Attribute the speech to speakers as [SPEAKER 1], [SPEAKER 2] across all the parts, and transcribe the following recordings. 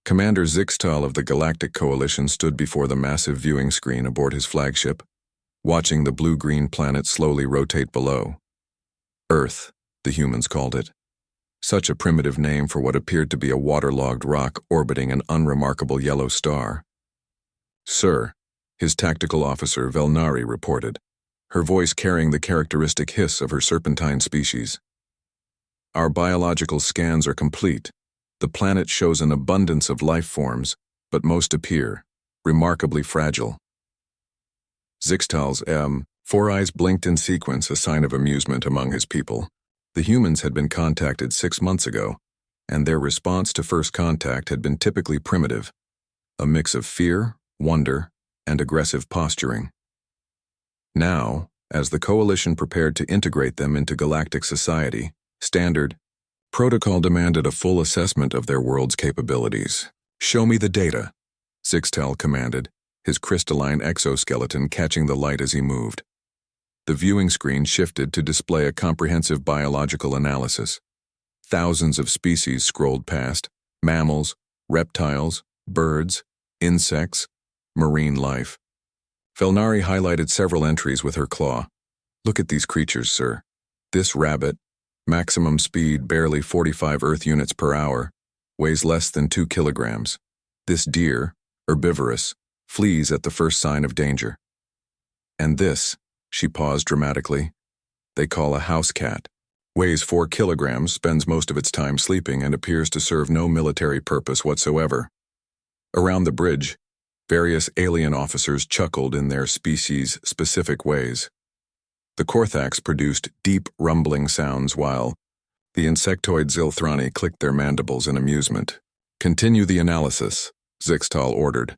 [SPEAKER 1] Commander Zixtal of the Galactic Coalition stood before the massive viewing screen aboard his flagship, watching the blue-green planet slowly rotate below. Earth, the humans called it. Such a primitive name for what appeared to be a waterlogged rock orbiting an unremarkable yellow star. "Sir," his tactical officer Velnari reported, her voice carrying the characteristic hiss of her serpentine species. "Our biological scans are complete. The planet shows an abundance of life forms, but most appear remarkably fragile." Zixtal's four eyes blinked in sequence, a sign of amusement among his people. The humans had been contacted 6 months ago, and their response to first contact had been typically primitive, a mix of fear, wonder, and aggressive posturing. Now, as the Coalition prepared to integrate them into galactic society, standard protocol demanded a full assessment of their world's capabilities. "Show me the data," Zixtal commanded, his crystalline exoskeleton catching the light as he moved. The viewing screen shifted to display a comprehensive biological analysis. Thousands of species scrolled past: mammals, reptiles, birds, insects, marine life. Velnari highlighted several entries with her claw. "Look at these creatures, sir. This rabbit, maximum speed barely 45 Earth units per hour, weighs less than 2 kilograms. This deer, herbivorous, flees at the first sign of danger. And this," she paused dramatically, "they call a house cat. Weighs 4 kilograms, spends most of its time sleeping, and appears to serve no military purpose whatsoever." Around the bridge, various alien officers chuckled in their species-specific ways. The Korthax produced deep, rumbling sounds while the insectoid Zilthrani clicked their mandibles in amusement. "Continue the analysis," Zixtal ordered,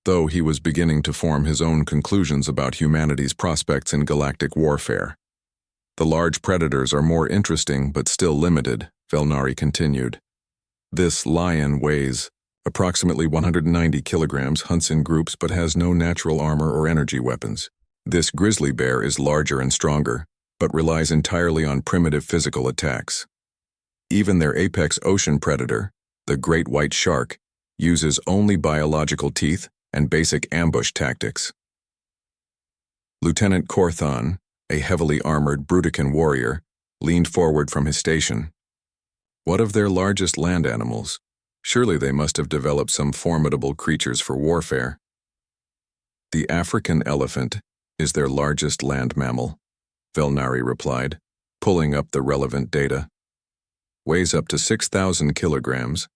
[SPEAKER 1] though he was beginning to form his own conclusions about humanity's prospects in galactic warfare. "The large predators are more interesting but still limited," Velnari continued. "This lion weighs approximately 190 kilograms, hunts in groups but has no natural armor or energy weapons. This grizzly bear is larger and stronger, but relies entirely on primitive physical attacks. Even their apex ocean predator, the great white shark, uses only biological teeth and basic ambush tactics." Lieutenant Korthan, a heavily armored Brutichan warrior, leaned forward from his station. "What of their largest land animals? Surely they must have developed some formidable creatures for warfare." "The African elephant is their largest land mammal," Velnari replied, pulling up the relevant data. "Weighs up to 6,000 kilograms,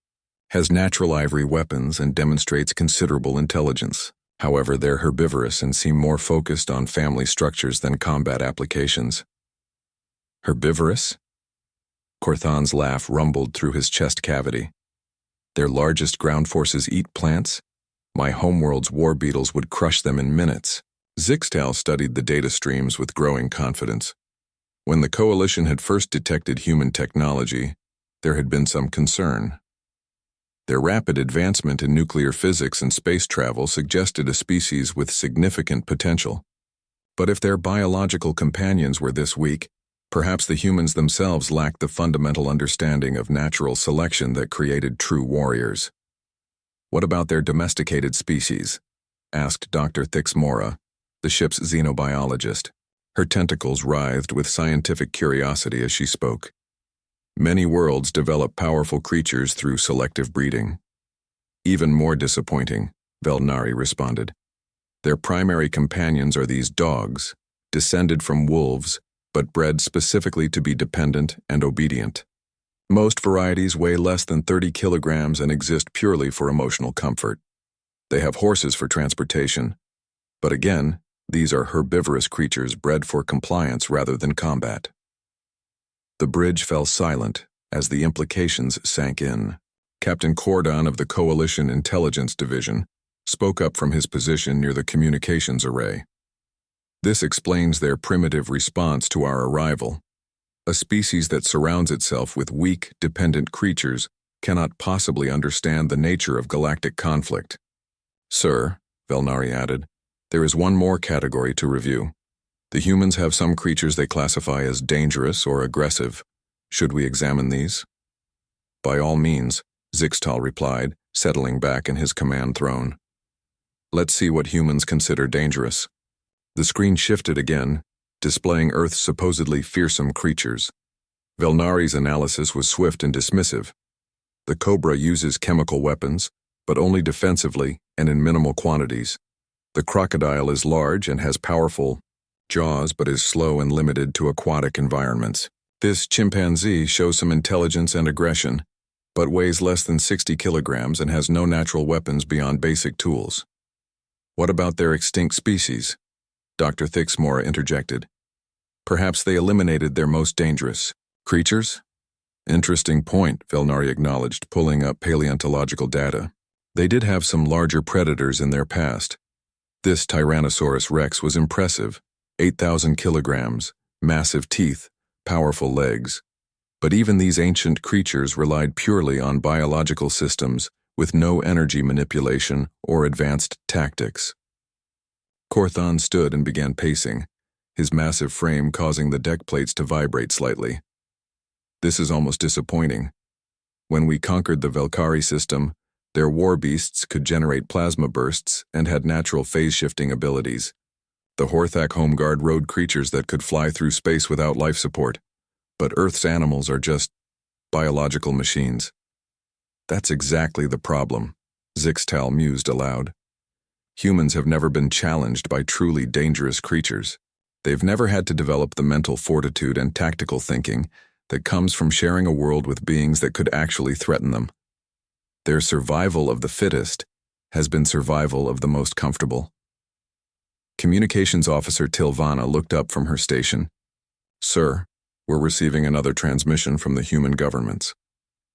[SPEAKER 1] has natural ivory weapons, and demonstrates considerable intelligence. However, they're herbivorous and seem more focused on family structures than combat applications." "Herbivorous?" Korthan's laugh rumbled through his chest cavity. "Their largest ground forces eat plants? My homeworld's war beetles would crush them in minutes." Zixtal studied the data streams with growing confidence. When the Coalition had first detected human technology, there had been some concern. Their rapid advancement in nuclear physics and space travel suggested a species with significant potential. But if their biological companions were this weak, perhaps the humans themselves lacked the fundamental understanding of natural selection that created true warriors. "What about their domesticated species?" asked Dr. Thixmora, the ship's xenobiologist. Her tentacles writhed with scientific curiosity as she spoke. "Many worlds develop powerful creatures through selective breeding." "Even more disappointing," Velnari responded. "Their primary companions are these dogs, descended from wolves, but bred specifically to be dependent and obedient. Most varieties weigh less than 30 kilograms and exist purely for emotional comfort. They have horses for transportation, but again, these are herbivorous creatures bred for compliance rather than combat." The bridge fell silent as the implications sank in. Captain Cordon of the Coalition Intelligence Division spoke up from his position near the communications array. "This explains their primitive response to our arrival. A species that surrounds itself with weak, dependent creatures cannot possibly understand the nature of galactic conflict." "Sir," Velnari added, "there is one more category to review. The humans have some creatures they classify as dangerous or aggressive. Should we examine these?" "By all means," Zixtal replied, settling back in his command throne. Let's see what humans consider dangerous. The screen shifted again, displaying Earth's supposedly fearsome creatures. Velnari's analysis was swift and dismissive. The cobra uses chemical weapons, but only defensively and in minimal quantities. The crocodile is large and has powerful jaws but is slow and limited to aquatic environments. This chimpanzee shows some intelligence and aggression, but weighs less than 60 kilograms and has no natural weapons beyond basic tools. What about their extinct species? Dr. Thixmora interjected. Perhaps they eliminated their most dangerous creatures? Interesting point, Velnari acknowledged, pulling up paleontological data. They did have some larger predators in their past. This Tyrannosaurus rex was impressive, 8,000 kilograms, massive teeth, powerful legs. But even these ancient creatures relied purely on biological systems with no energy manipulation or advanced tactics. Corthon stood and began pacing, his massive frame causing the deck plates to vibrate slightly. This is almost disappointing. When we conquered the Velkari system, their war beasts could generate plasma bursts and had natural phase-shifting abilities. The Horthak Homeguard rode creatures that could fly through space without life support, but Earth's animals are just biological machines. That's exactly the problem, Zixtal mused aloud. Humans have never been challenged by truly dangerous creatures. They've never had to develop the mental fortitude and tactical thinking that comes from sharing a world with beings that could actually threaten them. Their survival of the fittest has been survival of the most comfortable. Communications Officer Tilvana looked up from her station. Sir, we're receiving another transmission from the human governments.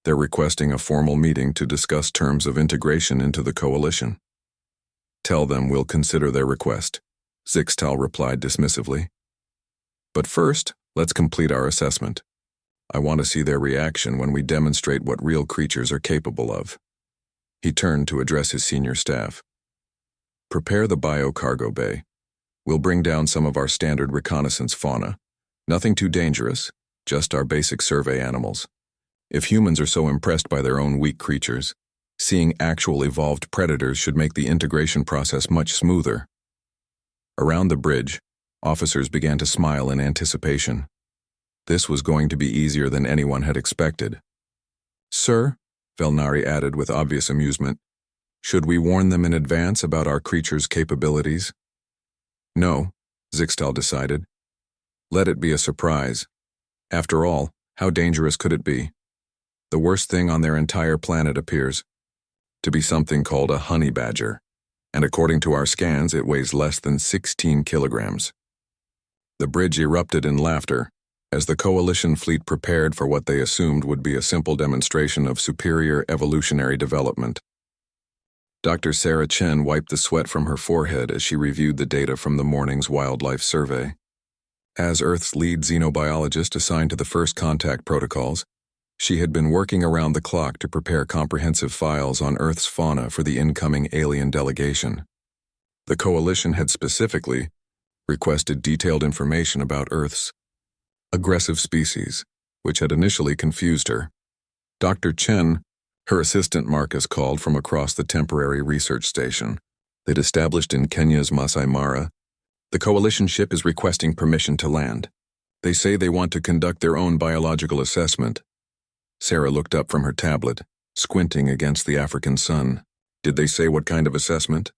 [SPEAKER 1] They're requesting a formal meeting to discuss terms of integration into the coalition. Tell them we'll consider their request, Zixtal replied dismissively. But first, let's complete our assessment. I want to see their reaction when we demonstrate what real creatures are capable of. He turned to address his senior staff. Prepare the bio-cargo bay. We'll bring down some of our standard reconnaissance fauna. Nothing too dangerous, just our basic survey animals. If humans are so impressed by their own weak creatures, seeing actual evolved predators should make the integration process much smoother. Around the bridge, officers began to smile in anticipation. This was going to be easier than anyone had expected. Sir, Velnari added with obvious amusement, should we warn them in advance about our creature's capabilities? No, Zixtal decided. Let it be a surprise. After all, how dangerous could it be? The worst thing on their entire planet appears to be something called a honey badger, and according to our scans, it weighs less than 16 kilograms. The bridge erupted in laughter as the coalition fleet prepared for what they assumed would be a simple demonstration of superior evolutionary development. Dr. Sarah Chen wiped the sweat from her forehead as she reviewed the data from the morning's wildlife survey. As Earth's lead xenobiologist assigned to the first contact protocols, she had been working around the clock to prepare comprehensive files on Earth's fauna for the incoming alien delegation. The coalition had specifically requested detailed information about Earth's aggressive species, which had initially confused her. Dr. Chen, her assistant Marcus, called from across the temporary research station they'd established in Kenya's Masai Mara. The coalition ship is requesting permission to land. They say they want to conduct their own biological assessment. Sarah looked up from her tablet, squinting against the African sun. Did they say what kind of assessment?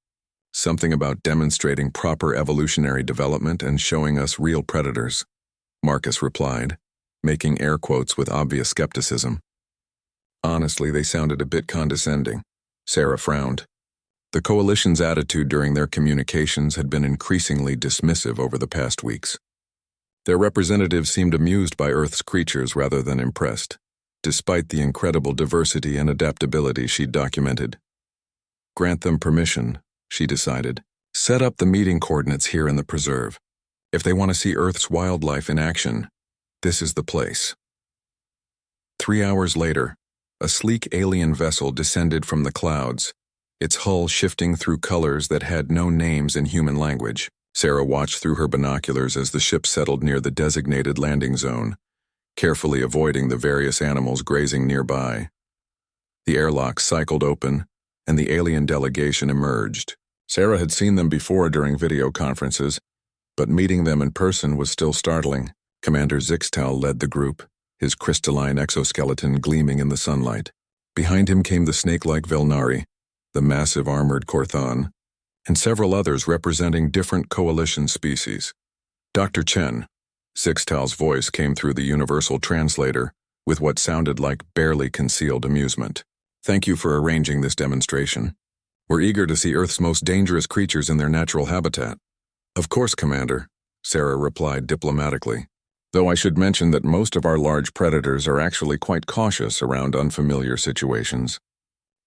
[SPEAKER 1] Something about demonstrating proper evolutionary development and showing us real predators, Marcus replied, making air quotes with obvious skepticism. Honestly, they sounded a bit condescending. Sarah frowned. The coalition's attitude during their communications had been increasingly dismissive over the past weeks. Their representatives seemed amused by Earth's creatures rather than impressed, despite the incredible diversity and adaptability she'd documented. Grant them permission, she decided. Set up the meeting coordinates here in the preserve. If they want to see Earth's wildlife in action, this is the place. 3 hours later, a sleek alien vessel descended from the clouds, its hull shifting through colors that had no names in human language. Sarah watched through her binoculars as the ship settled near the designated landing zone, carefully avoiding the various animals grazing nearby. The airlock cycled open, and the alien delegation emerged. Sarah had seen them before during video conferences, but meeting them in person was still startling. Commander Zixtal led the group, his crystalline exoskeleton gleaming in the sunlight. Behind him came the snake-like Velnari, the massive armored Korthon, and several others representing different coalition species. Dr. Chen, Zixtal's voice came through the universal translator with what sounded like barely concealed amusement. Thank you for arranging this demonstration. We're eager to see Earth's most dangerous creatures in their natural habitat. Of course, Commander, Sarah replied diplomatically, though I should mention that most of our large predators are actually quite cautious around unfamiliar situations.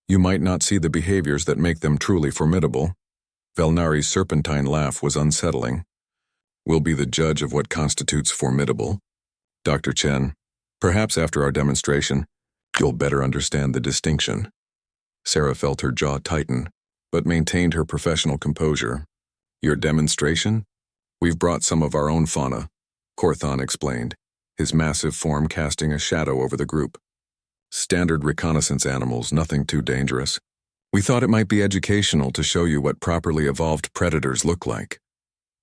[SPEAKER 1] You might not see the behaviors that make them truly formidable. Velnari's serpentine laugh was unsettling. We'll be the judge of what constitutes formidable. Dr. Chen, perhaps after our demonstration, you'll better understand the distinction. Sarah felt her jaw tighten, but maintained her professional composure. Your demonstration? We've brought some of our own fauna, Korthon explained, his massive form casting a shadow over the group. Standard reconnaissance animals, nothing too dangerous. We thought it might be educational to show you what properly evolved predators look like.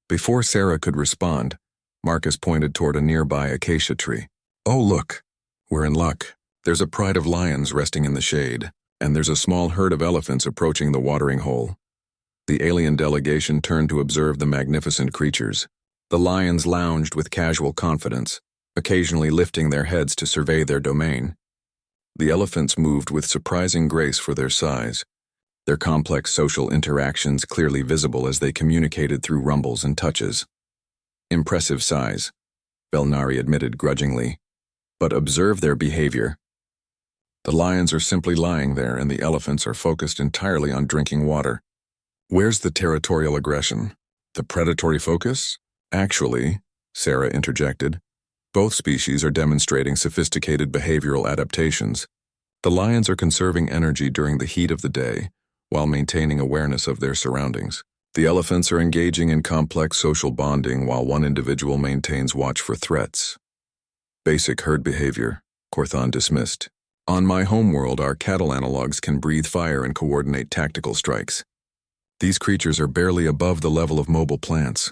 [SPEAKER 1] Before Sarah could respond, Marcus pointed toward a nearby acacia tree. Oh, look, we're in luck. There's a pride of lions resting in the shade, and there's a small herd of elephants approaching the watering hole. The alien delegation turned to observe the magnificent creatures. The lions lounged with casual confidence, occasionally lifting their heads to survey their domain. The elephants moved with surprising grace for their size, their complex social interactions clearly visible as they communicated through rumbles and touches. Impressive size, Velnari admitted grudgingly, but observe their behavior. The lions are simply lying there and the elephants are focused entirely on drinking water. Where's the territorial aggression? The predatory focus? Actually, Sarah interjected, both species are demonstrating sophisticated behavioral adaptations. The lions are conserving energy during the heat of the day, while maintaining awareness of their surroundings. The elephants are engaging in complex social bonding while one individual maintains watch for threats. Basic herd behavior, Korthon dismissed. On my homeworld, our cattle analogs can breathe fire and coordinate tactical strikes. These creatures are barely above the level of mobile plants.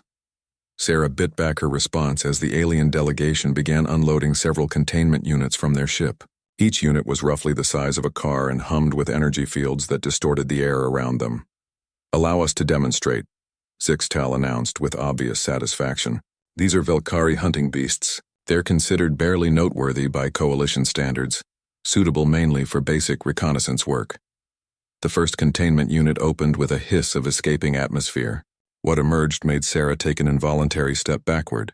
[SPEAKER 1] Sarah bit back her response as the alien delegation began unloading several containment units from their ship. Each unit was roughly the size of a car and hummed with energy fields that distorted the air around them. Allow us to demonstrate, Zixtal announced with obvious satisfaction. These are Velkari hunting beasts. They're considered barely noteworthy by coalition standards, suitable mainly for basic reconnaissance work. The first containment unit opened with a hiss of escaping atmosphere. What emerged made Sarah take an involuntary step backward.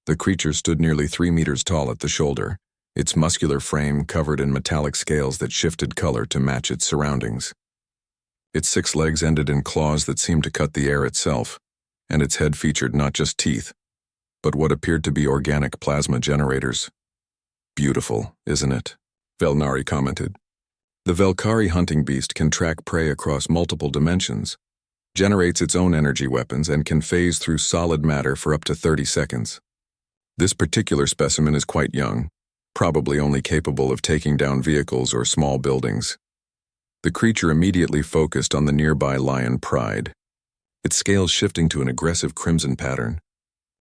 [SPEAKER 1] The creature stood nearly 3 meters tall at the shoulder, its muscular frame covered in metallic scales that shifted color to match its surroundings. Its 6 legs ended in claws that seemed to cut the air itself, and its head featured not just teeth, but what appeared to be organic plasma generators. Beautiful, isn't it? Velnari commented. The Velkari hunting beast can track prey across multiple dimensions, generates its own energy weapons, and can phase through solid matter for up to 30 seconds. This particular specimen is quite young, probably only capable of taking down vehicles or small buildings. The creature immediately focused on the nearby lion Pride, its scales shifting to an aggressive crimson pattern.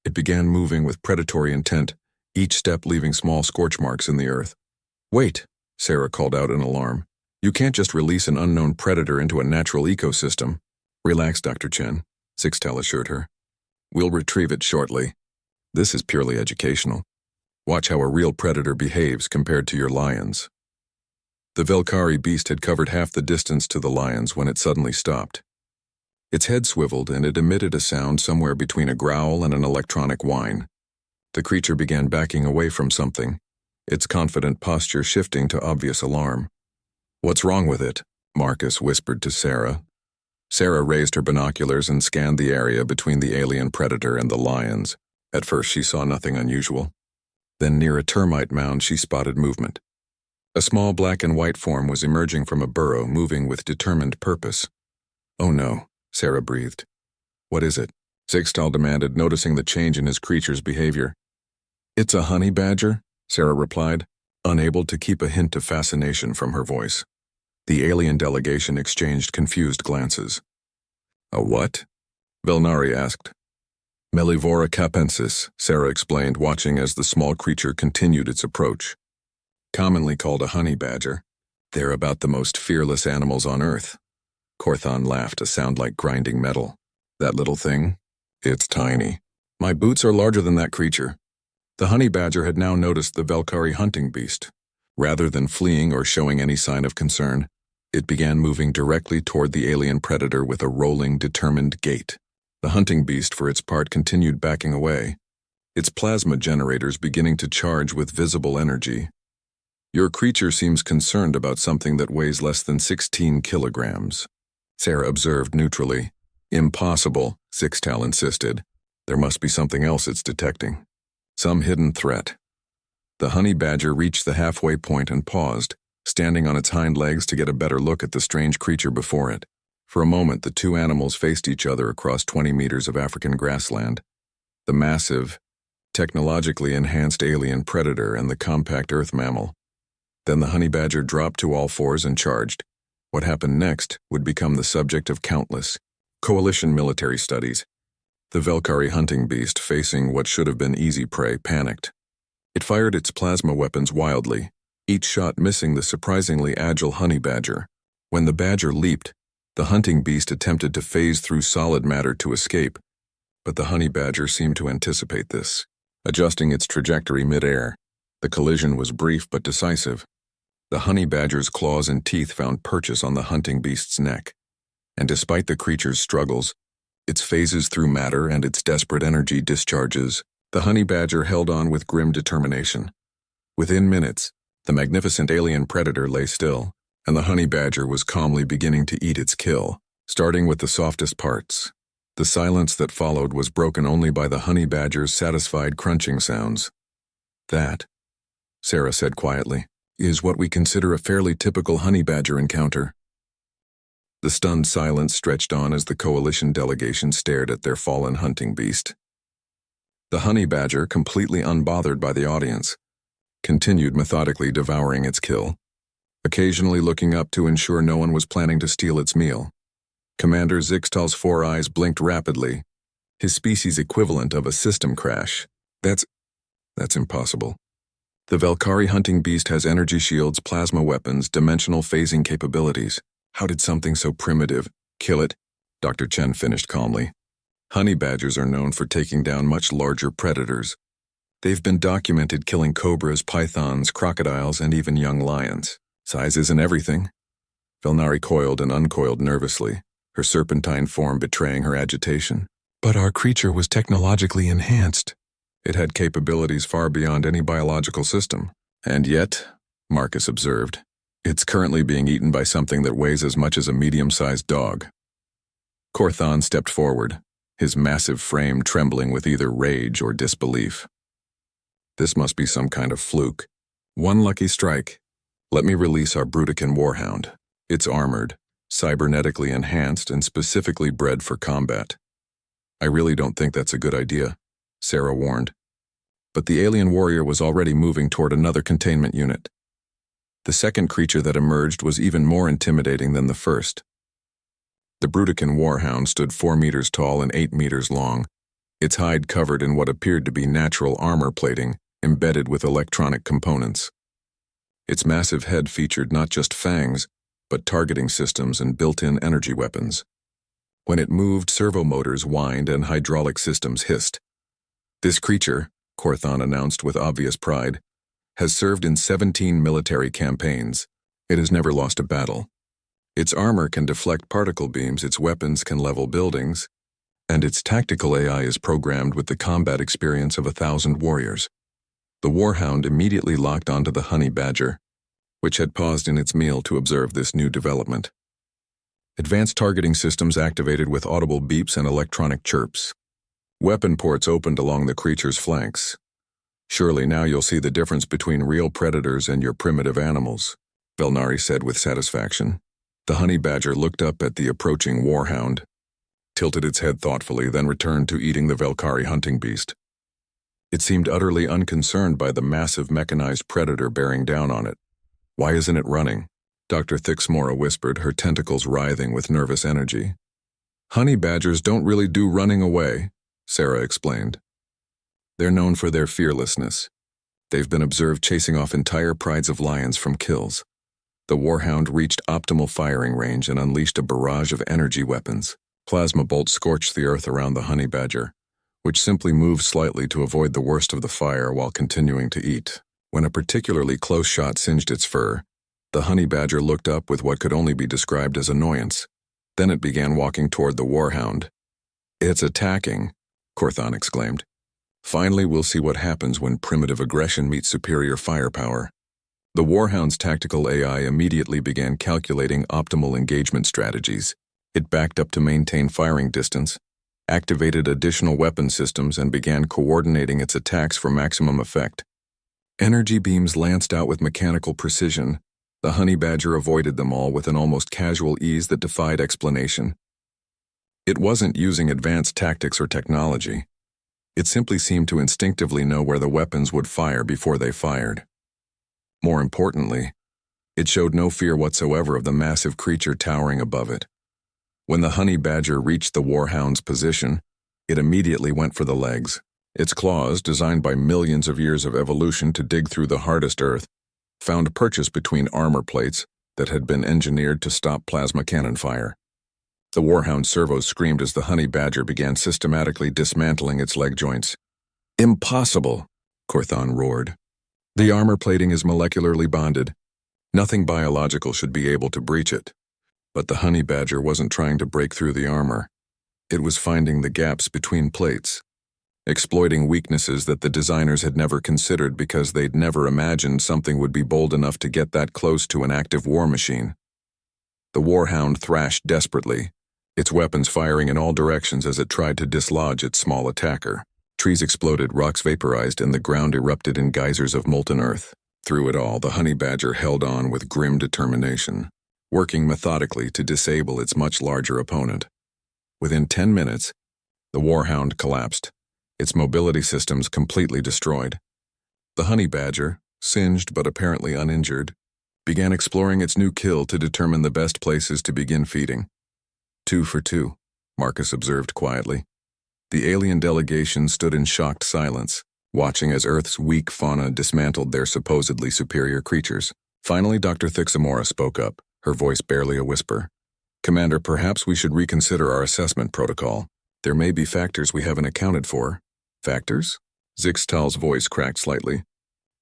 [SPEAKER 1] It began moving with predatory intent, each step leaving small scorch marks in the earth. Wait, Sarah called out in alarm. You can't just release an unknown predator into a natural ecosystem. Relax, Dr. Chen, Zixtal assured her. We'll retrieve it shortly. This is purely educational. Watch how a real predator behaves compared to your lions. The Velkari beast had covered half the distance to the lions when it suddenly stopped. Its head swiveled and it emitted a sound somewhere between a growl and an electronic whine. The creature began backing away from something, its confident posture shifting to obvious alarm. What's wrong with it? Marcus whispered to Sarah. Sarah raised her binoculars and scanned the area between the alien predator and the lions. At first she saw nothing unusual. Then near a termite mound she spotted movement. A small black and white form was emerging from a burrow, moving with determined purpose. Oh no, Sarah breathed. What is it? Zixtal demanded, noticing the change in his creature's behavior. It's a honey badger, Sarah replied, unable to keep a hint of fascination from her voice. The alien delegation exchanged confused glances. A what? Velnari asked. Mellivora capensis, Sarah explained, watching as the small creature continued its approach. Commonly called a honey badger, they're about the most fearless animals on Earth. Corthon laughed, a sound like grinding metal. That little thing? It's tiny. My boots are larger than that creature. The honey badger had now noticed the Velkari hunting beast. Rather than fleeing or showing any sign of concern, it began moving directly toward the alien predator with a rolling, determined gait. The hunting beast, for its part, continued backing away, its plasma generators beginning to charge with visible energy. Your creature seems concerned about something that weighs less than 16 kilograms. Sarah observed neutrally. Impossible, Sixtal insisted. There must be something else it's detecting. Some hidden threat. The honey badger reached the halfway point and paused, standing on its hind legs to get a better look at the strange creature before it. For a moment, the two animals faced each other across 20 meters of African grassland. The massive, technologically enhanced alien predator and the compact earth mammal. Then the honey badger dropped to all fours and charged. What happened next would become the subject of countless coalition military studies. The Velkari hunting beast, facing what should have been easy prey, panicked. It fired its plasma weapons wildly, each shot missing the surprisingly agile honey badger. When the badger leaped, the hunting beast attempted to phase through solid matter to escape, but the honey badger seemed to anticipate this, adjusting its trajectory mid-air. The collision was brief but decisive. The honey badger's claws and teeth found purchase on the hunting beast's neck, and despite the creature's struggles, its phases through matter and its desperate energy discharges, the honey badger held on with grim determination. Within minutes, the magnificent alien predator lay still, and the honey badger was calmly beginning to eat its kill, starting with the softest parts. The silence that followed was broken only by the honey badger's satisfied crunching sounds. That, Sarah said quietly, is what we consider a fairly typical honey badger encounter. The stunned silence stretched on as the coalition delegation stared at their fallen hunting beast. The honey badger, completely unbothered by the audience, continued methodically devouring its kill, occasionally looking up to ensure no one was planning to steal its meal. Commander Zixtal's 4 eyes blinked rapidly, his species equivalent of a system crash. That's impossible. The Velkari hunting beast has energy shields, plasma weapons, dimensional phasing capabilities. How did something so primitive kill it? Dr. Chen finished calmly. Honey badgers are known for taking down much larger predators. They've been documented killing cobras, pythons, crocodiles, and even young lions. Size isn't everything. Velnari coiled and uncoiled nervously, her serpentine form betraying her agitation. But our creature was technologically enhanced. It had capabilities far beyond any biological system. And yet, Marcus observed, it's currently being eaten by something that weighs as much as a medium-sized dog. Corthon stepped forward, his massive frame trembling with either rage or disbelief. This must be some kind of fluke. One lucky strike. Let me release our Brutican warhound. It's armored, cybernetically enhanced, and specifically bred for combat. I really don't think that's a good idea, Sarah warned. But the alien warrior was already moving toward another containment unit. The second creature that emerged was even more intimidating than the first. The Brutican warhound stood 4 meters tall and 8 meters long, its hide covered in what appeared to be natural armor plating embedded with electronic components. Its massive head featured not just fangs, but targeting systems and built-in energy weapons. When it moved, servo motors whined and hydraulic systems hissed. This creature, Corthon announced with obvious pride, has served in 17 military campaigns. It has never lost a battle. Its armor can deflect particle beams, its weapons can level buildings, and its tactical AI is programmed with the combat experience of 1,000 warriors. The warhound immediately locked onto the honey badger, which had paused in its meal to observe this new development. Advanced targeting systems activated with audible beeps and electronic chirps. Weapon ports opened along the creature's flanks. Surely now you'll see the difference between real predators and your primitive animals, Velnari said with satisfaction. The honey badger looked up at the approaching warhound, tilted its head thoughtfully, then returned to eating the Velkari hunting beast. It seemed utterly unconcerned by the massive mechanized predator bearing down on it. Why isn't it running? Dr. Thixmora whispered, her tentacles writhing with nervous energy. Honey badgers don't really do running away, Sarah explained. They're known for their fearlessness. They've been observed chasing off entire prides of lions from kills. The warhound reached optimal firing range and unleashed a barrage of energy weapons. Plasma bolts scorched the earth around the honey badger, which simply moved slightly to avoid the worst of the fire while continuing to eat. When a particularly close shot singed its fur, the honey badger looked up with what could only be described as annoyance. Then it began walking toward the warhound. It's attacking, Corthon exclaimed. Finally, we'll see what happens when primitive aggression meets superior firepower. The warhound's tactical AI immediately began calculating optimal engagement strategies. It backed up to maintain firing distance, activated additional weapon systems, and began coordinating its attacks for maximum effect. Energy beams lanced out with mechanical precision. The honey badger avoided them all with an almost casual ease that defied explanation. It wasn't using advanced tactics or technology. It simply seemed to instinctively know where the weapons would fire before they fired. More importantly, it showed no fear whatsoever of the massive creature towering above it. When the honey badger reached the warhound's position, it immediately went for the legs. Its claws, designed by millions of years of evolution to dig through the hardest earth, found a purchase between armor plates that had been engineered to stop plasma cannon fire. The warhound's servos screamed as the honey badger began systematically dismantling its leg joints. Impossible, Corthon roared. The armor plating is molecularly bonded. Nothing biological should be able to breach it. But the honey badger wasn't trying to break through the armor. It was finding the gaps between plates, exploiting weaknesses that the designers had never considered because they'd never imagined something would be bold enough to get that close to an active war machine. The warhound thrashed desperately, its weapons firing in all directions as it tried to dislodge its small attacker. Trees exploded, rocks vaporized, and the ground erupted in geysers of molten earth. Through it all, the honey badger held on with grim determination, working methodically to disable its much larger opponent. Within 10 minutes, the warhound collapsed, its mobility systems completely destroyed. The honey badger, singed but apparently uninjured, began exploring its new kill to determine the best places to begin feeding. 2 for 2, Marcus observed quietly. The alien delegation stood in shocked silence, watching as Earth's weak fauna dismantled their supposedly superior creatures. Finally, Dr. Thixmora spoke up, her voice barely a whisper. Commander, perhaps we should reconsider our assessment protocol. There may be factors we haven't accounted for. Factors? Zixtal's voice cracked slightly.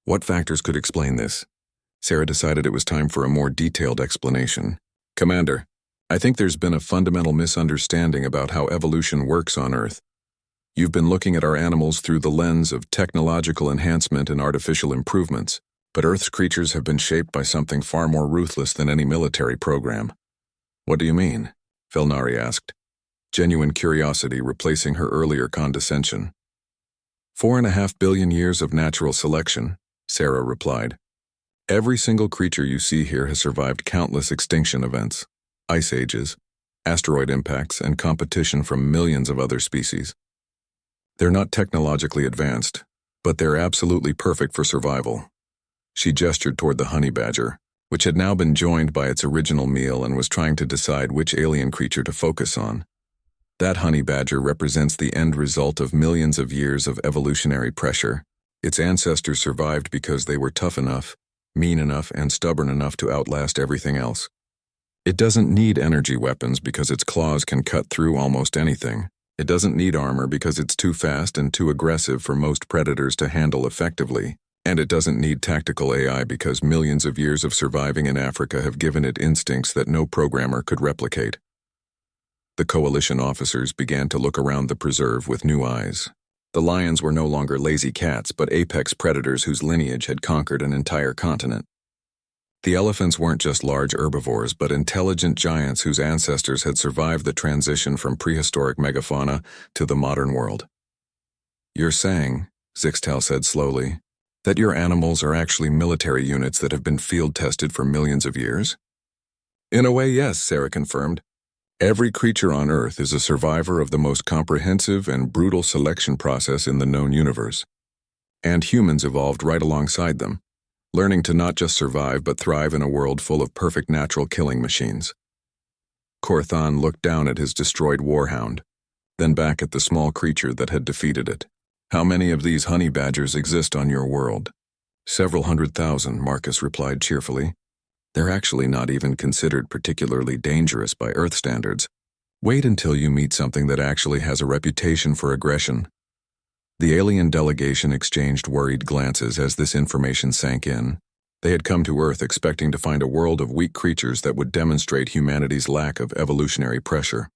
[SPEAKER 1] What factors could explain this? Sarah decided it was time for a more detailed explanation. Commander, I think there's been a fundamental misunderstanding about how evolution works on Earth. You've been looking at our animals through the lens of technological enhancement and artificial improvements, but Earth's creatures have been shaped by something far more ruthless than any military program. What do you mean? Felnari asked, genuine curiosity replacing her earlier condescension. 4.5 billion years of natural selection, Sarah replied. Every single creature you see here has survived countless extinction events, ice ages, asteroid impacts, and competition from millions of other species. They're not technologically advanced, but they're absolutely perfect for survival. She gestured toward the honey badger, which had now been joined by its original meal and was trying to decide which alien creature to focus on. That honey badger represents the end result of millions of years of evolutionary pressure. Its ancestors survived because they were tough enough, mean enough, and stubborn enough to outlast everything else. It doesn't need energy weapons because its claws can cut through almost anything. It doesn't need armor because it's too fast and too aggressive for most predators to handle effectively. And it doesn't need tactical AI because millions of years of surviving in Africa have given it instincts that no programmer could replicate. The coalition officers began to look around the preserve with new eyes. The lions were no longer lazy cats, but apex predators whose lineage had conquered an entire continent. The elephants weren't just large herbivores, but intelligent giants whose ancestors had survived the transition from prehistoric megafauna to the modern world. You're saying, Zixtal said slowly, that your animals are actually military units that have been field-tested for millions of years? In a way, yes, Sarah confirmed. Every creature on Earth is a survivor of the most comprehensive and brutal selection process in the known universe. And humans evolved right alongside them, learning to not just survive but thrive in a world full of perfect natural killing machines. Korthan looked down at his destroyed warhound, then back at the small creature that had defeated it. How many of these honey badgers exist on your world? Several 100,000, Marcus replied cheerfully. They're actually not even considered particularly dangerous by Earth standards. Wait until you meet something that actually has a reputation for aggression. The alien delegation exchanged worried glances as this information sank in. They had come to Earth expecting to find a world of weak creatures that would demonstrate humanity's lack of evolutionary pressure.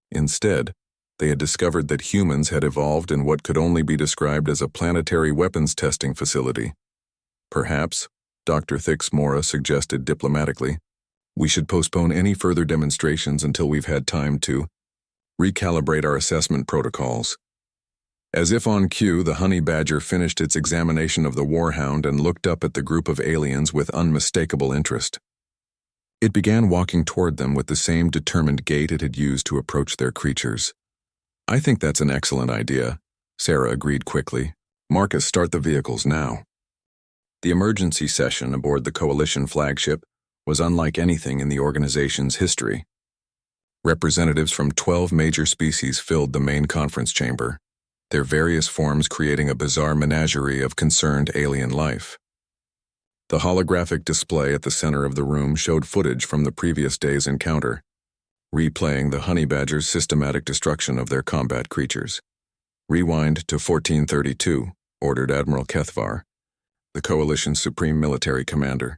[SPEAKER 1] Instead, they had discovered that humans had evolved in what could only be described as a planetary weapons testing facility. Perhaps, Dr. Thix-Mora suggested diplomatically, we should postpone any further demonstrations until we've had time to recalibrate our assessment protocols. As if on cue, the honey badger finished its examination of the warhound and looked up at the group of aliens with unmistakable interest. It began walking toward them with the same determined gait it had used to approach their creatures. I think that's an excellent idea, Sarah agreed quickly. Marcus, start the vehicles now. The emergency session aboard the Coalition flagship was unlike anything in the organization's history. Representatives from 12 major species filled the main conference chamber, their various forms creating a bizarre menagerie of concerned alien life. The holographic display at the center of the room showed footage from the previous day's encounter, replaying the honey badger's systematic destruction of their combat creatures. Rewind to 1432, ordered Admiral Kethvar, the Coalition's supreme military commander.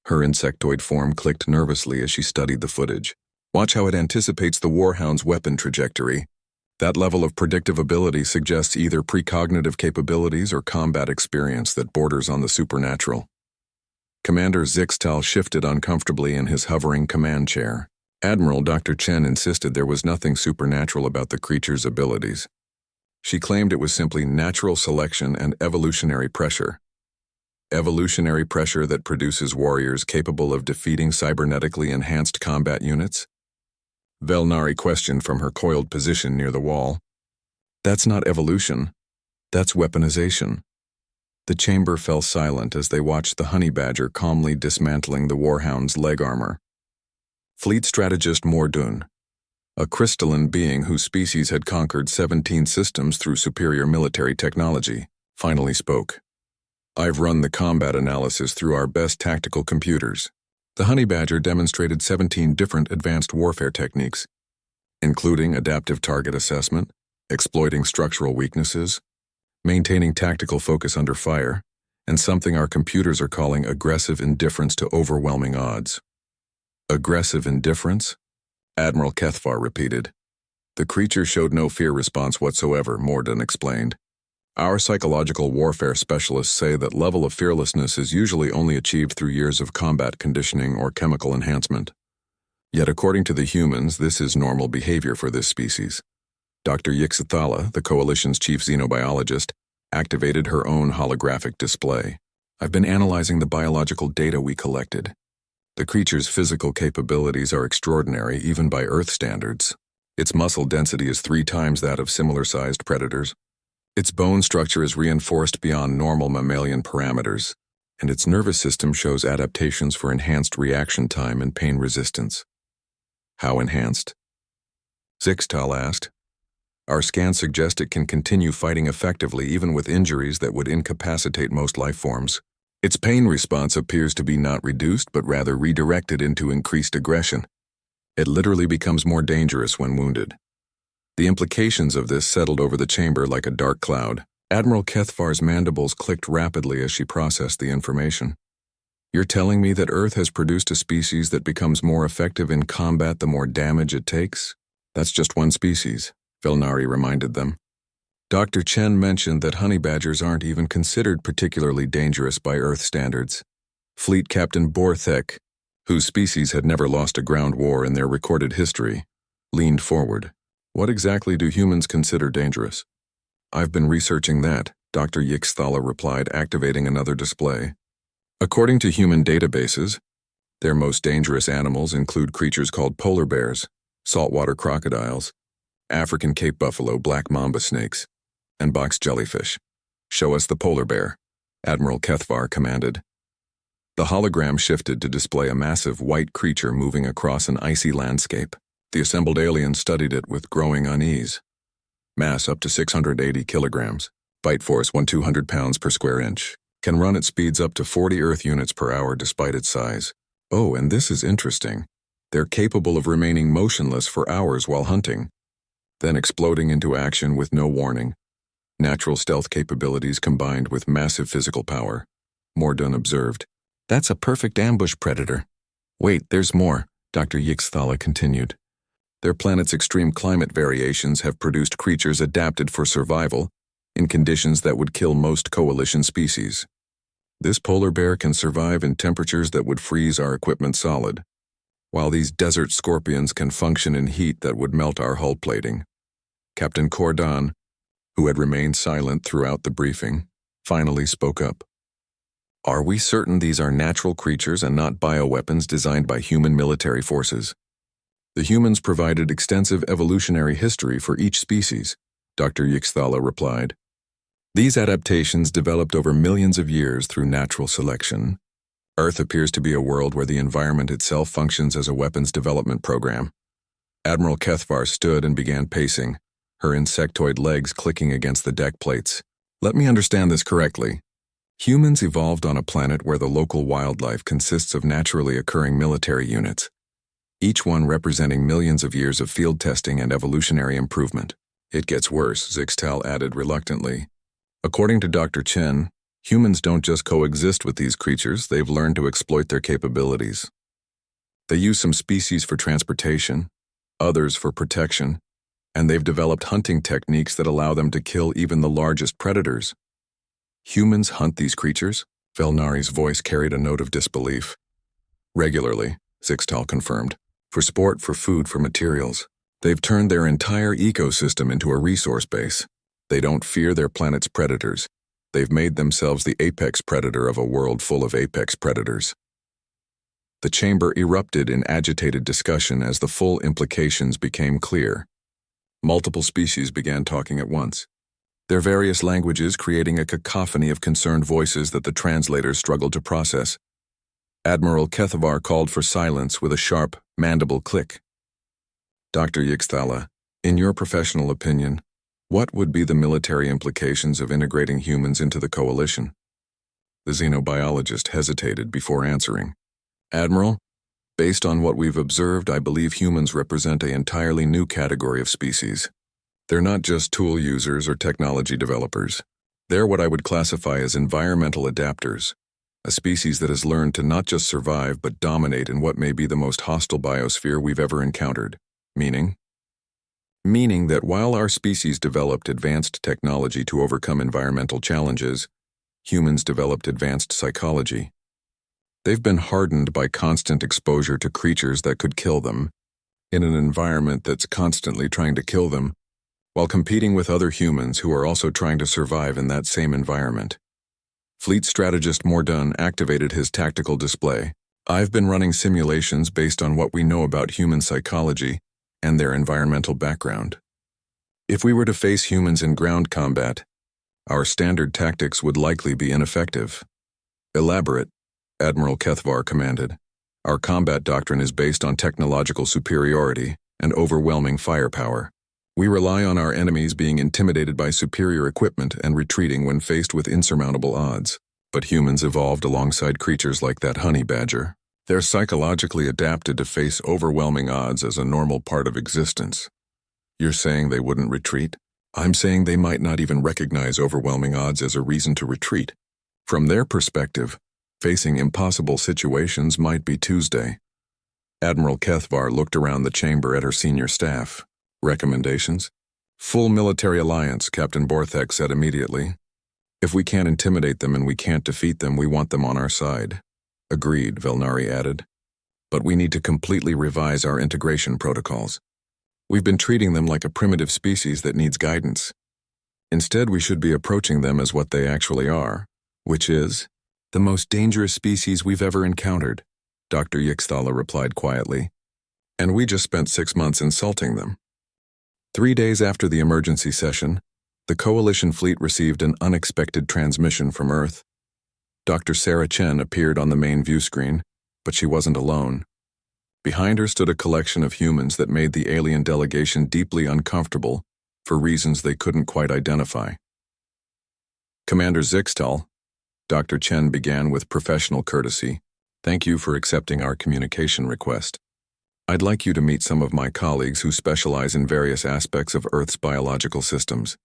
[SPEAKER 1] Her insectoid form clicked nervously as she studied the footage. Watch how it anticipates the warhound's weapon trajectory. That level of predictive ability suggests either precognitive capabilities or combat experience that borders on the supernatural. Commander Zixtal shifted uncomfortably in his hovering command chair. Admiral Dr. Chen insisted there was nothing supernatural about the creature's abilities. She claimed it was simply natural selection and evolutionary pressure. Evolutionary pressure that produces warriors capable of defeating cybernetically enhanced combat units? Velnari questioned from her coiled position near the wall. That's not evolution. That's weaponization. The chamber fell silent as they watched the honey badger calmly dismantling the warhound's leg armor. Fleet strategist Mordun, a crystalline being whose species had conquered 17 systems through superior military technology, finally spoke. I've run the combat analysis through our best tactical computers. The honey badger demonstrated 17 different advanced warfare techniques, including adaptive target assessment, exploiting structural weaknesses, maintaining tactical focus under fire, and something our computers are calling aggressive indifference to overwhelming odds. Aggressive indifference? Admiral Kethvar repeated. The creature showed no fear response whatsoever, Morden explained. Our psychological warfare specialists say that level of fearlessness is usually only achieved through years of combat conditioning or chemical enhancement. Yet according to the humans, this is normal behavior for this species. Dr. Yixithala, the Coalition's chief xenobiologist, activated her own holographic display. I've been analyzing the biological data we collected. The creature's physical capabilities are extraordinary even by Earth standards. Its muscle density is 3 times that of similar-sized predators. Its bone structure is reinforced beyond normal mammalian parameters, and its nervous system shows adaptations for enhanced reaction time and pain resistance. How enhanced? Zixtal asked. Our scans suggest it can continue fighting effectively even with injuries that would incapacitate most life forms. Its pain response appears to be not reduced but rather redirected into increased aggression. It literally becomes more dangerous when wounded. The implications of this settled over the chamber like a dark cloud. Admiral Kethvar's mandibles clicked rapidly as she processed the information. You're telling me that Earth has produced a species that becomes more effective in combat the more damage it takes? That's just one species, Velnari reminded them. Dr. Chen mentioned that honey badgers aren't even considered particularly dangerous by Earth standards. Fleet Captain Borthek, whose species had never lost a ground war in their recorded history, leaned forward. What exactly do humans consider dangerous? I've been researching that, Dr. Yixthala replied, activating another display. According to human databases, their most dangerous animals include creatures called polar bears, saltwater crocodiles, African Cape buffalo, black mamba snakes, and box jellyfish. Show us the polar bear, Admiral Kethvar commanded. The hologram shifted to display a massive white creature moving across an icy landscape. The assembled aliens studied it with growing unease. Mass up to 680 kilograms. Bite force 200 pounds per square inch. Can run at speeds up to 40 Earth units per hour despite its size. Oh, and this is interesting. They're capable of remaining motionless for hours while hunting, then exploding into action with no warning. Natural stealth capabilities combined with massive physical power. Mordun observed. That's a perfect ambush predator. Wait, there's more, Dr. Yixthala continued. Their planet's extreme climate variations have produced creatures adapted for survival in conditions that would kill most coalition species. This polar bear can survive in temperatures that would freeze our equipment solid, while these desert scorpions can function in heat that would melt our hull plating. Captain Cordon, who had remained silent throughout the briefing, finally spoke up. Are we certain these are natural creatures and not bioweapons designed by human military forces? The humans provided extensive evolutionary history for each species, Dr. Yixthala replied. These adaptations developed over millions of years through natural selection. Earth appears to be a world where the environment itself functions as a weapons development program. Admiral Kethvar stood and began pacing, her insectoid legs clicking against the deck plates. Let me understand this correctly. Humans evolved on a planet where the local wildlife consists of naturally occurring military units, each one representing millions of years of field testing and evolutionary improvement. It gets worse, Zixtal added reluctantly. According to Dr. Chen, humans don't just coexist with these creatures, they've learned to exploit their capabilities. They use some species for transportation, others for protection, and they've developed hunting techniques that allow them to kill even the largest predators. Humans hunt these creatures? Velnari's voice carried a note of disbelief. Regularly, Zixtal confirmed. For sport, for food, for materials. They've turned their entire ecosystem into a resource base. They don't fear their planet's predators. They've made themselves the apex predator of a world full of apex predators. The chamber erupted in agitated discussion as the full implications became clear. Multiple species began talking at once, their various languages creating a cacophony of concerned voices that the translators struggled to process. Admiral Kethavar called for silence with a sharp, mandible click. Dr. Yixthala, in your professional opinion, what would be the military implications of integrating humans into the coalition? The xenobiologist hesitated before answering. Admiral, based on what we've observed, I believe humans represent an entirely new category of species. They're not just tool users or technology developers. They're what I would classify as environmental adapters, a species that has learned to not just survive but dominate in what may be the most hostile biosphere we've ever encountered. Meaning that while our species developed advanced technology to overcome environmental challenges, humans developed advanced psychology. They've been hardened by constant exposure to creatures that could kill them, in an environment that's constantly trying to kill them, while competing with other humans who are also trying to survive in that same environment. Fleet strategist Mordun activated his tactical display. I've been running simulations based on what we know about human psychology and their environmental background. If we were to face humans in ground combat, our standard tactics would likely be ineffective. Elaborate, Admiral Kethvar commanded. Our combat doctrine is based on technological superiority and overwhelming firepower. We rely on our enemies being intimidated by superior equipment and retreating when faced with insurmountable odds. But humans evolved alongside creatures like that honey badger. They're psychologically adapted to face overwhelming odds as a normal part of existence. You're saying they wouldn't retreat? I'm saying they might not even recognize overwhelming odds as a reason to retreat. From their perspective, facing impossible situations might be Tuesday. Admiral Kethvar looked around the chamber at her senior staff. Recommendations? Full military alliance, Captain Borthek said immediately. If we can't intimidate them and we can't defeat them, we want them on our side. Agreed, Velnari added. But we need to completely revise our integration protocols. We've been treating them like a primitive species that needs guidance. Instead, we should be approaching them as what they actually are, which is the most dangerous species we've ever encountered, Dr. Yixthala replied quietly. And we just spent 6 months insulting them. 3 days after the emergency session, the Coalition fleet received an unexpected transmission from Earth. Dr. Sarah Chen appeared on the main view screen, but she wasn't alone. Behind her stood a collection of humans that made the alien delegation deeply uncomfortable for reasons they couldn't quite identify. Commander Zixtal, Dr. Chen began with professional courtesy. Thank you for accepting our communication request. I'd like you to meet some of my colleagues who specialize in various aspects of Earth's biological systems.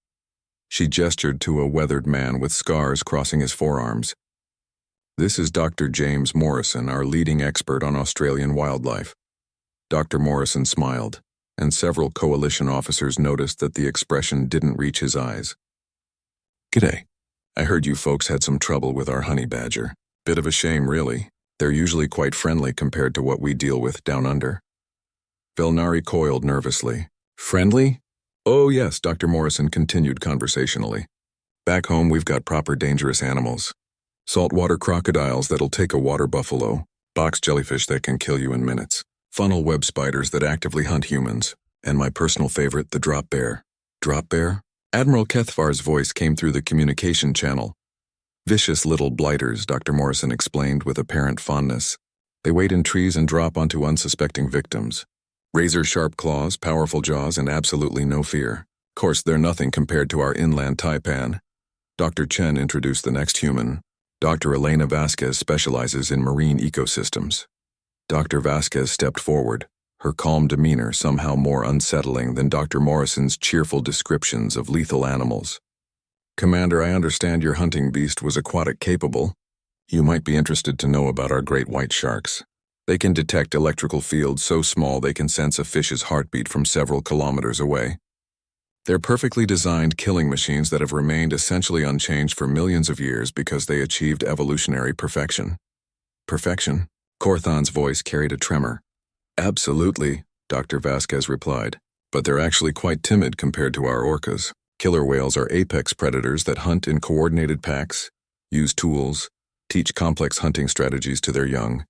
[SPEAKER 1] She gestured to a weathered man with scars crossing his forearms. This is Dr. James Morrison, our leading expert on Australian wildlife. Dr. Morrison smiled, and several coalition officers noticed that the expression didn't reach his eyes. G'day. I heard you folks had some trouble with our honey badger. Bit of a shame, really. They're usually quite friendly compared to what we deal with down under. Velnari coiled nervously. Friendly? Oh yes, Dr. Morrison continued conversationally. Back home we've got proper dangerous animals. Saltwater crocodiles that'll take a water buffalo, box jellyfish that can kill you in minutes, funnel web spiders that actively hunt humans, and my personal favorite, the drop bear. Drop bear? Admiral Kethvar's voice came through the communication channel. Vicious little blighters, Dr. Morrison explained with apparent fondness. They wait in trees and drop onto unsuspecting victims. Razor-sharp claws, powerful jaws, and absolutely no fear. Of course, they're nothing compared to our inland taipan. Dr. Chen introduced the next human. Dr. Elena Vasquez specializes in marine ecosystems. Dr. Vasquez stepped forward, her calm demeanor somehow more unsettling than Dr. Morrison's cheerful descriptions of lethal animals. Commander, I understand your hunting beast was aquatic capable. You might be interested to know about our great white sharks. They can detect electrical fields so small they can sense a fish's heartbeat from several kilometers away. They're perfectly designed killing machines that have remained essentially unchanged for millions of years because they achieved evolutionary perfection. Perfection? Corthon's voice carried a tremor. Absolutely, Dr. Vasquez replied, but they're actually quite timid compared to our orcas. Killer whales are apex predators that hunt in coordinated packs, use tools, teach complex hunting strategies to their young,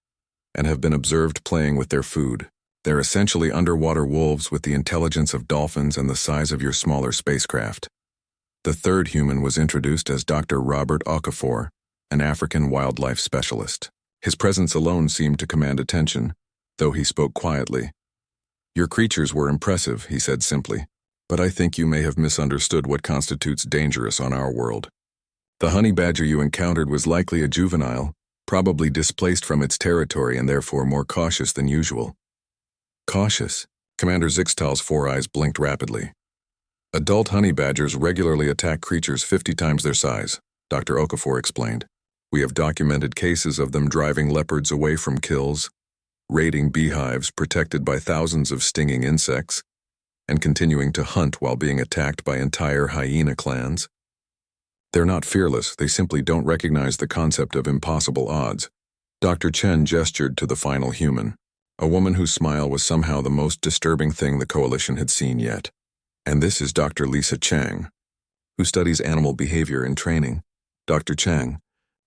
[SPEAKER 1] and have been observed playing with their food. They're essentially underwater wolves with the intelligence of dolphins and the size of your smaller spacecraft. The third human was introduced as Dr. Robert Okafor, an African wildlife specialist. His presence alone seemed to command attention, though he spoke quietly. Your creatures were impressive, he said simply, but I think you may have misunderstood what constitutes dangerous on our world. The honey badger you encountered was likely a juvenile, probably displaced from its territory and therefore more cautious than usual. Cautious? Commander Zixtal's four eyes blinked rapidly. Adult honey badgers regularly attack creatures 50 times their size, Dr. Okafor explained. We have documented cases of them driving leopards away from kills, raiding beehives protected by thousands of stinging insects, and continuing to hunt while being attacked by entire hyena clans. They're not fearless, they simply don't recognize the concept of impossible odds. Dr. Chen gestured to the final human, a woman whose smile was somehow the most disturbing thing the coalition had seen yet. And this is Dr. Lisa Chang, who studies animal behavior and training. Dr. Chang,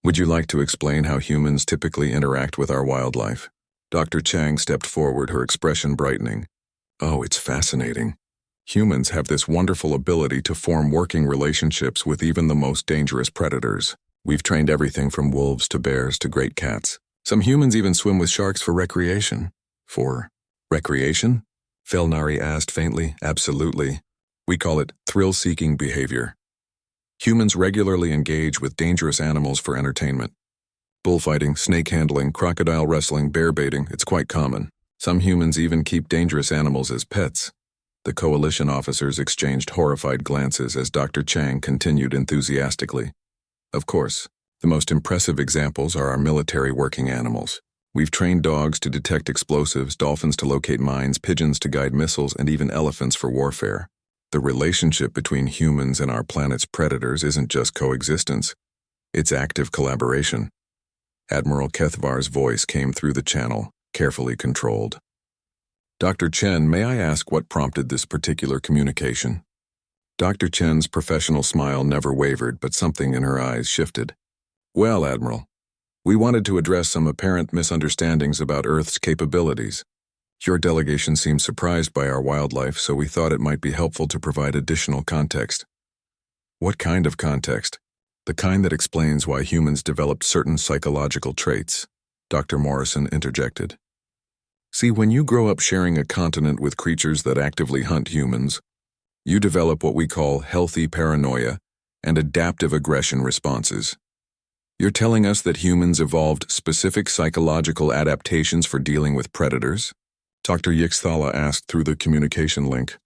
[SPEAKER 1] would you like to explain how humans typically interact with our wildlife? Dr. Chang stepped forward, her expression brightening. Oh, it's fascinating. Humans have this wonderful ability to form working relationships with even the most dangerous predators. We've trained everything from wolves to bears to great cats. Some humans even swim with sharks for recreation. For recreation? Velnari asked faintly. Absolutely. We call it thrill-seeking behavior. Humans regularly engage with dangerous animals for entertainment. Bullfighting, snake handling, crocodile wrestling, bear baiting, it's quite common. Some humans even keep dangerous animals as pets. The coalition officers exchanged horrified glances as Dr. Chang continued enthusiastically. Of course, the most impressive examples are our military working animals. We've trained dogs to detect explosives, dolphins to locate mines, pigeons to guide missiles, and even elephants for warfare. The relationship between humans and our planet's predators isn't just coexistence. It's active collaboration. Admiral Kethvar's voice came through the channel, carefully controlled. Dr. Chen, may I ask what prompted this particular communication? Dr. Chen's professional smile never wavered, but something in her eyes shifted. Well, Admiral, we wanted to address some apparent misunderstandings about Earth's capabilities. Your delegation seemed surprised by our wildlife, so we thought it might be helpful to provide additional context. What kind of context? The kind that explains why humans developed certain psychological traits, Dr. Morrison interjected. See, when you grow up sharing a continent with creatures that actively hunt humans, you develop what we call healthy paranoia and adaptive aggression responses. You're telling us that humans evolved specific psychological adaptations for dealing with predators? Dr. Yixthala asked through the communication link.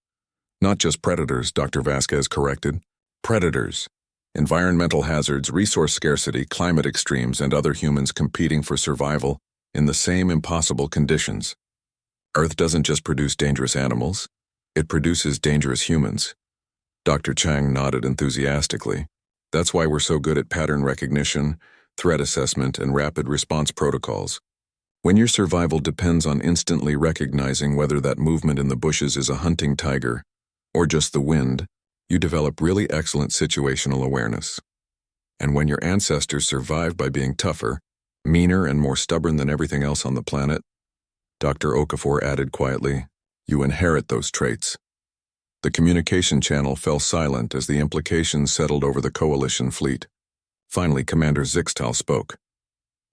[SPEAKER 1] Not just predators, Dr. Vasquez corrected. Predators. Environmental hazards, resource scarcity, climate extremes, and other humans competing for survival in the same impossible conditions. Earth doesn't just produce dangerous animals, it produces dangerous humans. Dr. Chang nodded enthusiastically. That's why we're so good at pattern recognition, threat assessment, and rapid response protocols. When your survival depends on instantly recognizing whether that movement in the bushes is a hunting tiger or just the wind, you develop really excellent situational awareness. And when your ancestors survived by being tougher, meaner, and more stubborn than everything else on the planet, Dr. Okafor added quietly, you inherit those traits. The communication channel fell silent as the implications settled over the coalition fleet. Finally, Commander Zixtal spoke.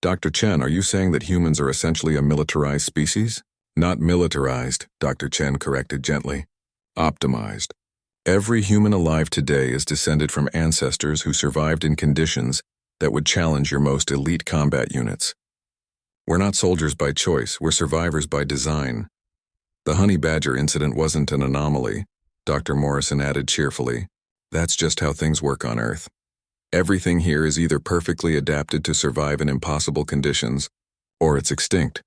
[SPEAKER 1] Dr. Chen, are you saying that humans are essentially a militarized species? Not militarized, Dr. Chen corrected gently. Optimized. Every human alive today is descended from ancestors who survived in conditions that would challenge your most elite combat units. We're not soldiers by choice, we're survivors by design. The honey badger incident wasn't an anomaly, Dr. Morrison added cheerfully. That's just how things work on Earth. Everything here is either perfectly adapted to survive in impossible conditions, or it's extinct.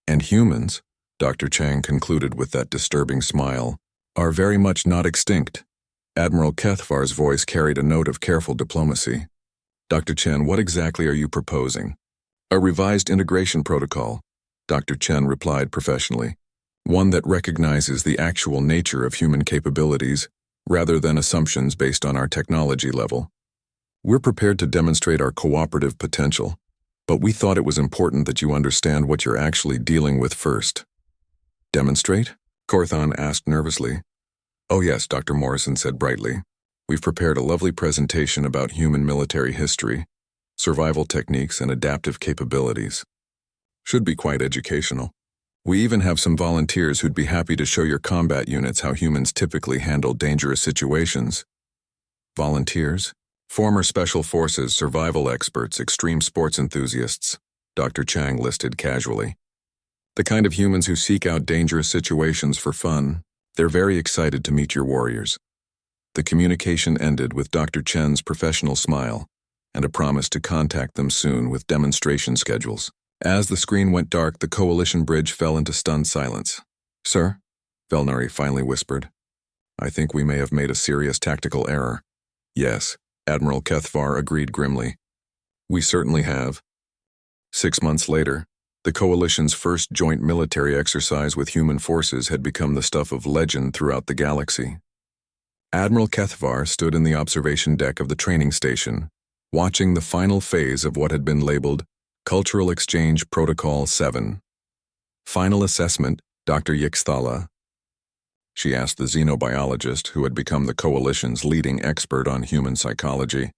[SPEAKER 1] And humans, Dr. Chang concluded with that disturbing smile, are very much not extinct. Admiral Kethvar's voice carried a note of careful diplomacy. Dr. Chen, what exactly are you proposing? A revised integration protocol, Dr. Chen replied professionally. One that recognizes the actual nature of human capabilities, rather than assumptions based on our technology level. We're prepared to demonstrate our cooperative potential, but we thought it was important that you understand what you're actually dealing with first. Demonstrate? Korthon asked nervously. Oh yes, Dr. Morrison said brightly. We've prepared a lovely presentation about human military history, survival techniques, and adaptive capabilities. Should be quite educational. We even have some volunteers who'd be happy to show your combat units how humans typically handle dangerous situations. Volunteers? Former Special Forces, survival experts, extreme sports enthusiasts, Dr. Chang listed casually. The kind of humans who seek out dangerous situations for fun. They're very excited to meet your warriors. The communication ended with Dr. Chen's professional smile and a promise to contact them soon with demonstration schedules. As the screen went dark, the coalition bridge fell into stunned silence. Sir? Velnari finally whispered. I think we may have made a serious tactical error. Yes, Admiral Kethvar agreed grimly. We certainly have. 6 months later, the coalition's first joint military exercise with human forces had become the stuff of legend throughout the galaxy. Admiral Kethvar stood in the observation deck of the training station, watching the final phase of what had been labeled Cultural Exchange Protocol 7. Final assessment, Dr. Yixthala. She asked the xenobiologist who had become the coalition's leading expert on human psychology.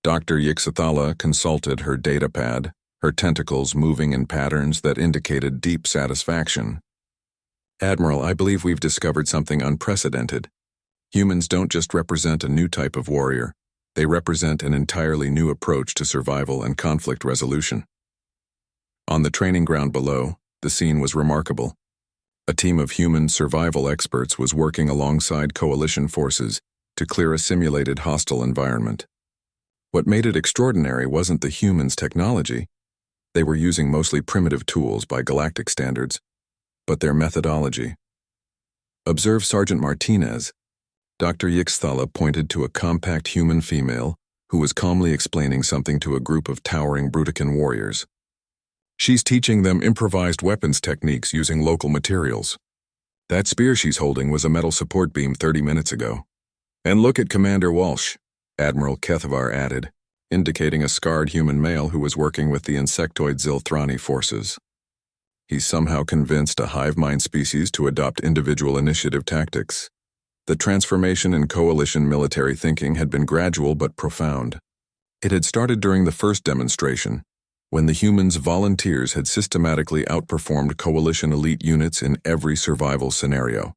[SPEAKER 1] Dr. Yixthala consulted her datapad, her tentacles moving in patterns that indicated deep satisfaction. Admiral, I believe we've discovered something unprecedented. Humans don't just represent a new type of warrior. They represent an entirely new approach to survival and conflict resolution. On the training ground below, the scene was remarkable. A team of human survival experts was working alongside coalition forces to clear a simulated hostile environment. What made it extraordinary wasn't the humans' technology. They were using mostly primitive tools by galactic standards, but their methodology. Observe Sergeant Martinez. Dr. Yixthala pointed to a compact human female who was calmly explaining something to a group of towering Brutican warriors. She's teaching them improvised weapons techniques using local materials. That spear she's holding was a metal support beam 30 minutes ago. And look at Commander Walsh, Admiral Kethvar added, indicating a scarred human male who was working with the insectoid Zilthrani forces. He's somehow convinced a hive mind species to adopt individual initiative tactics. The transformation in coalition military thinking had been gradual but profound. It had started during the first demonstration, when the humans' volunteers had systematically outperformed coalition elite units in every survival scenario.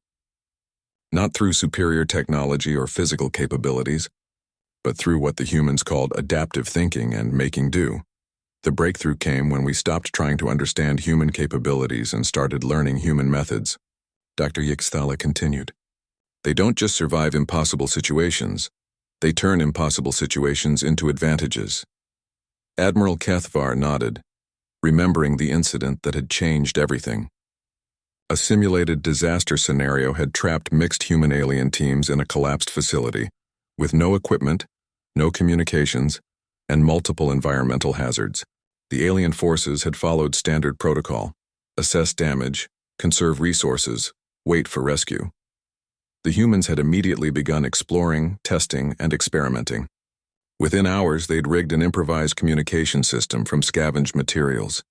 [SPEAKER 1] Not through superior technology or physical capabilities, but through what the humans called adaptive thinking and making do. The breakthrough came when we stopped trying to understand human capabilities and started learning human methods. Dr. Yixthala continued. They don't just survive impossible situations, they turn impossible situations into advantages. Admiral Kethvar nodded, remembering the incident that had changed everything. A simulated disaster scenario had trapped mixed human-alien teams in a collapsed facility, with no equipment, no communications, and multiple environmental hazards. The alien forces had followed standard protocol: assess damage, conserve resources, wait for rescue. The humans had immediately begun exploring, testing, and experimenting. Within hours, they'd rigged an improvised communication system from scavenged materials,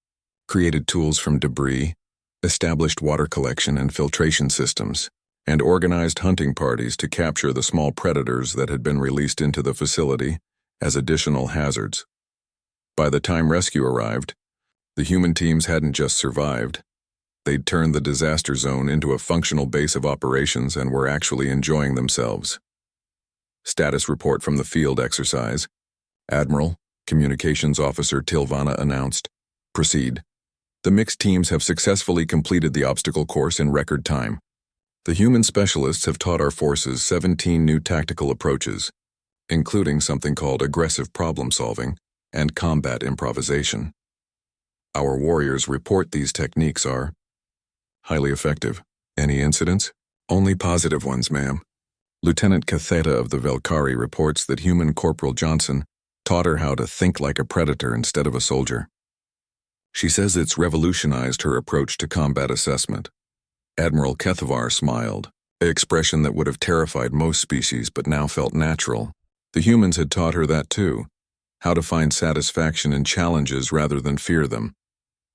[SPEAKER 1] created tools from debris, established water collection and filtration systems, and organized hunting parties to capture the small predators that had been released into the facility as additional hazards. By the time rescue arrived, the human teams hadn't just survived. They'd turned the disaster zone into a functional base of operations and were actually enjoying themselves. Status report from the field exercise. Admiral, Communications Officer Tilvana announced. Proceed. The mixed teams have successfully completed the obstacle course in record time. The human specialists have taught our forces 17 new tactical approaches, including something called aggressive problem solving and combat improvisation. Our warriors report these techniques are highly effective. Any incidents? Only positive ones, ma'am. Lieutenant Catheta of the Velkari reports that human Corporal Johnson taught her how to think like a predator instead of a soldier. She says it's revolutionized her approach to combat assessment. Admiral Kethavar smiled, an expression that would have terrified most species but now felt natural. The humans had taught her that too, how to find satisfaction in challenges rather than fear them.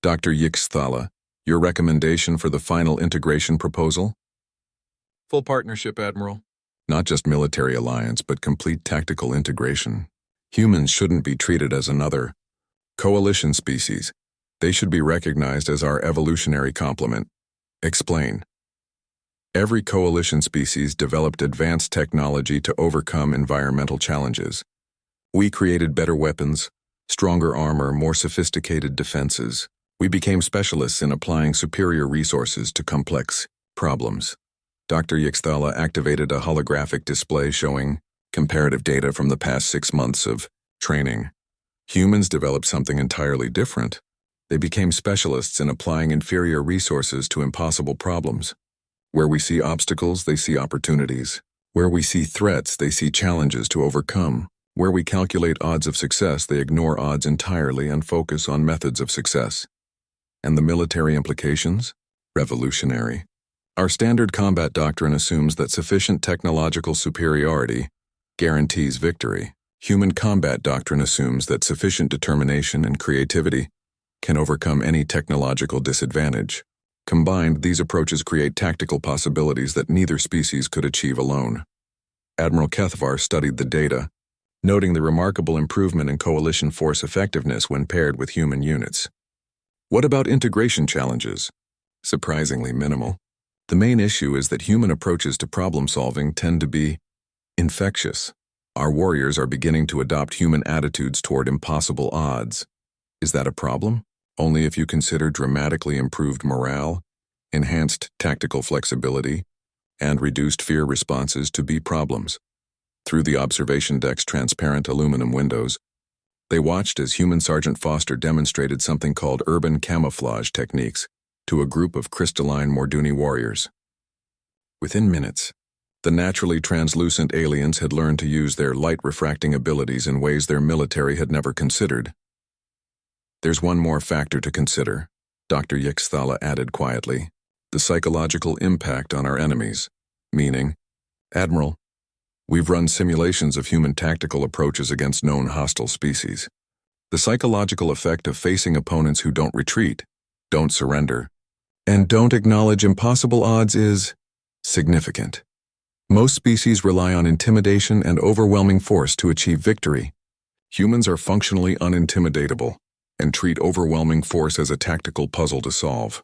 [SPEAKER 1] Dr. Yixthala, your recommendation for the final integration proposal? Full partnership, Admiral. Not just military alliance, but complete tactical integration. Humans shouldn't be treated as another coalition species. They should be recognized as our evolutionary complement. Explain. Every coalition species developed advanced technology to overcome environmental challenges. We created better weapons, stronger armor, more sophisticated defenses. We became specialists in applying superior resources to complex problems. Dr. Yixthala activated a holographic display showing comparative data from the past 6 months of training. Humans developed something entirely different. They became specialists in applying inferior resources to impossible problems. Where we see obstacles, they see opportunities. Where we see threats, they see challenges to overcome. Where we calculate odds of success, they ignore odds entirely and focus on methods of success. And the military implications? Revolutionary. Our standard combat doctrine assumes that sufficient technological superiority guarantees victory. Human combat doctrine assumes that sufficient determination and creativity can overcome any technological disadvantage. Combined, these approaches create tactical possibilities that neither species could achieve alone. Admiral Kethvar studied the data, noting the remarkable improvement in coalition force effectiveness when paired with human units. What about integration challenges? Surprisingly minimal. The main issue is that human approaches to problem solving tend to be infectious. Our warriors are beginning to adopt human attitudes toward impossible odds. Is that a problem? Only if you consider dramatically improved morale, enhanced tactical flexibility, and reduced fear responses to be problems. Through the observation deck's transparent aluminum windows, they watched as Human Sergeant Foster demonstrated something called urban camouflage techniques to a group of crystalline Morduni warriors. Within minutes, the naturally translucent aliens had learned to use their light-refracting abilities in ways their military had never considered. There's one more factor to consider, Dr. Yixthala added quietly, the psychological impact on our enemies, meaning, Admiral, we've run simulations of human tactical approaches against known hostile species. The psychological effect of facing opponents who don't retreat, don't surrender, and don't acknowledge impossible odds is significant. Most species rely on intimidation and overwhelming force to achieve victory. Humans are functionally unintimidatable and treat overwhelming force as a tactical puzzle to solve.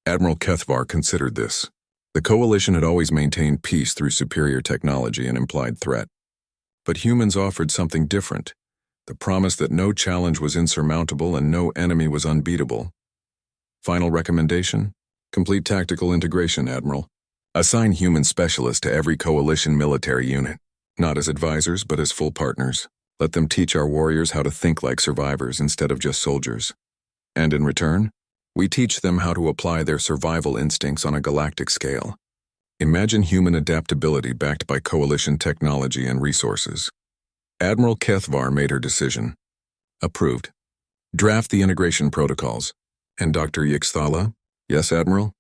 [SPEAKER 1] Admiral Kethvar considered this. The coalition had always maintained peace through superior technology and implied threat. But humans offered something different, the promise that no challenge was insurmountable and no enemy was unbeatable. Final recommendation? Complete tactical integration, Admiral. Assign human specialists to every coalition military unit, not as advisors but as full partners. Let them teach our warriors how to think like survivors instead of just soldiers. And in return, we teach them how to apply their survival instincts on a galactic scale. Imagine human adaptability backed by coalition technology and resources. Admiral Kethvar made her decision. Approved. Draft the integration protocols. And Dr. Yixthala? Yes, Admiral?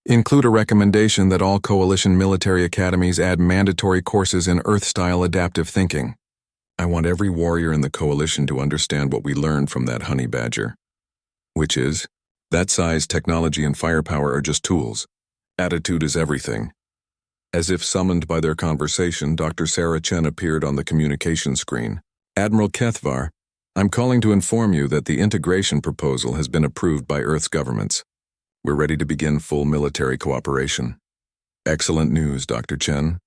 [SPEAKER 1] Include a recommendation that all coalition military academies add mandatory courses in Earth-style adaptive thinking. I want every warrior in the coalition to understand what we learned from that honey badger. Which is, that size, technology, and firepower are just tools. Attitude is everything. As if summoned by their conversation, Dr. Sarah Chen appeared on the communication screen. Admiral Kethvar, I'm calling to inform you that the integration proposal has been approved by Earth's governments. We're ready to begin full military cooperation. Excellent news, Dr. Chen.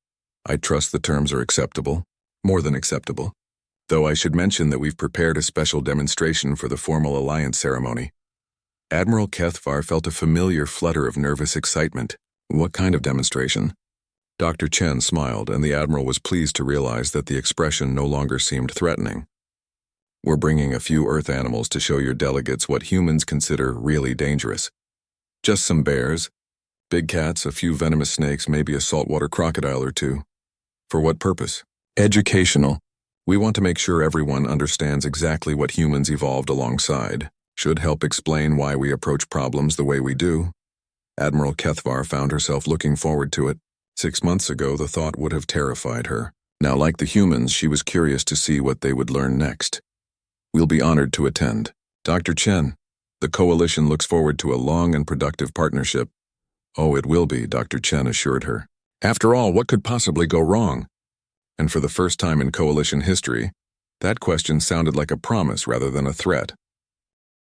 [SPEAKER 1] I trust the terms are acceptable, more than acceptable. Though I should mention that we've prepared a special demonstration for the formal alliance ceremony. Admiral Kethvar felt a familiar flutter of nervous excitement. What kind of demonstration? Dr. Chen smiled, and the Admiral was pleased to realize that the expression no longer seemed threatening. We're bringing a few Earth animals to show your delegates what humans consider really dangerous. Just some bears, big cats, a few venomous snakes, maybe a saltwater crocodile or two. For what purpose? Educational. We want to make sure everyone understands exactly what humans evolved alongside. Should help explain why we approach problems the way we do. Admiral Kethvar found herself looking forward to it. 6 months ago, the thought would have terrified her. Now, like the humans, she was curious to see what they would learn next. We'll be honored to attend. Dr. Chen, the coalition looks forward to a long and productive partnership. Oh, it will be, Dr. Chen assured her. After all, what could possibly go wrong? And for the first time in coalition history, that question sounded like a promise rather than a threat.